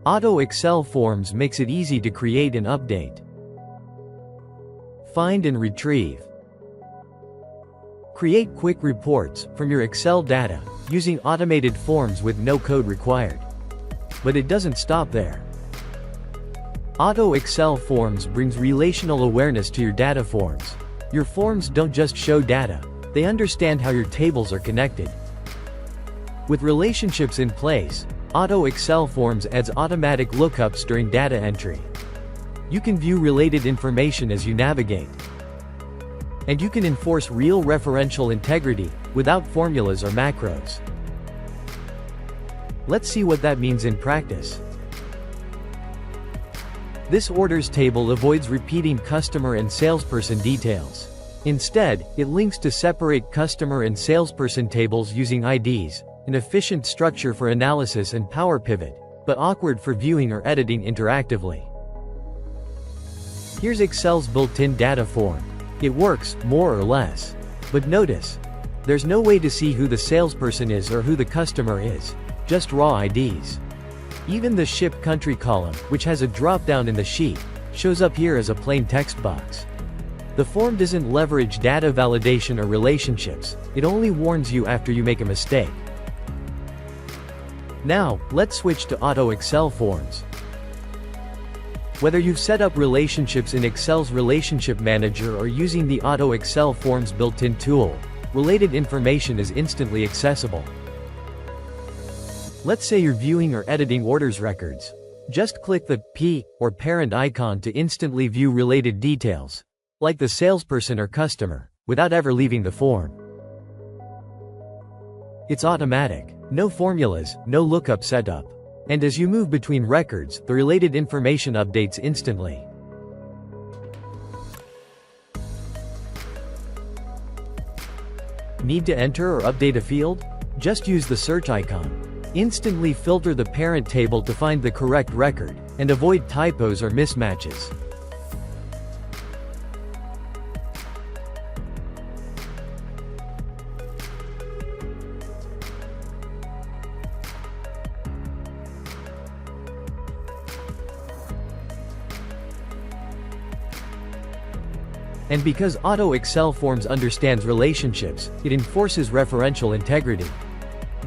Auto ExcelForms makes it easy to create and update. Find and retrieve. Create quick reports from your Excel data using automated forms with no code required. But it doesn't stop there. Auto ExcelForms brings relational awareness to your data forms. Your forms don't just show data, they understand how your tables are connected. With relationships in place, Auto ExcelForms adds automatic lookups during data entry. You can view related information as you navigate. And you can enforce real referential integrity, without formulas or macros. Let's see what that means in practice. This orders table avoids repeating customer and salesperson details. Instead, it links to separate customer and salesperson tables using IDs, an efficient structure for analysis and Power Pivot, but awkward for viewing or editing interactively. Here's Excel's built-in data form. It works, more or less. But notice, there's no way to see who the salesperson is or who the customer is, just raw IDs. Even the ship country column, which has a drop-down in the sheet, shows up here as a plain text box. The form doesn't leverage data validation or relationships, it only warns you after you make a mistake. Now, let's switch to Auto ExcelForms. Whether you've set up relationships in Excel's Relationship Manager or using the Auto ExcelForms built-in tool, related information is instantly accessible. Let's say you're viewing or editing orders records. Just click the P or parent icon to instantly view related details, like the salesperson or customer, without ever leaving the form. It's automatic. No formulas, no lookup setup. And as you move between records, the related information updates instantly. Need to enter or update a field? Just use the search icon. Instantly filter the parent table to find the correct record, and avoid typos or mismatches. And because Auto ExcelForms understands relationships, it enforces referential integrity.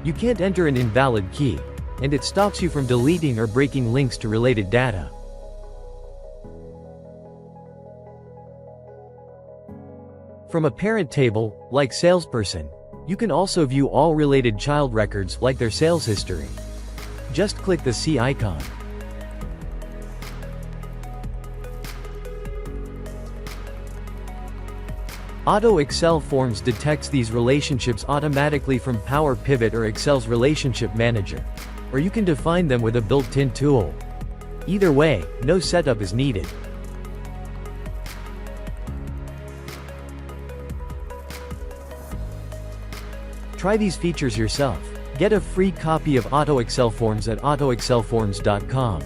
You can't enter an invalid key, and it stops you from deleting or breaking links to related data. From a parent table, like salesperson, you can also view all related child records like their sales history. Just click the C icon. Auto ExcelForms detects these relationships automatically from Power Pivot or Excel's Relationship Manager. Or you can define them with a built-in tool. Either way, no setup is needed. Try these features yourself. Get a free copy of Auto ExcelForms at AutoExcelForms.com.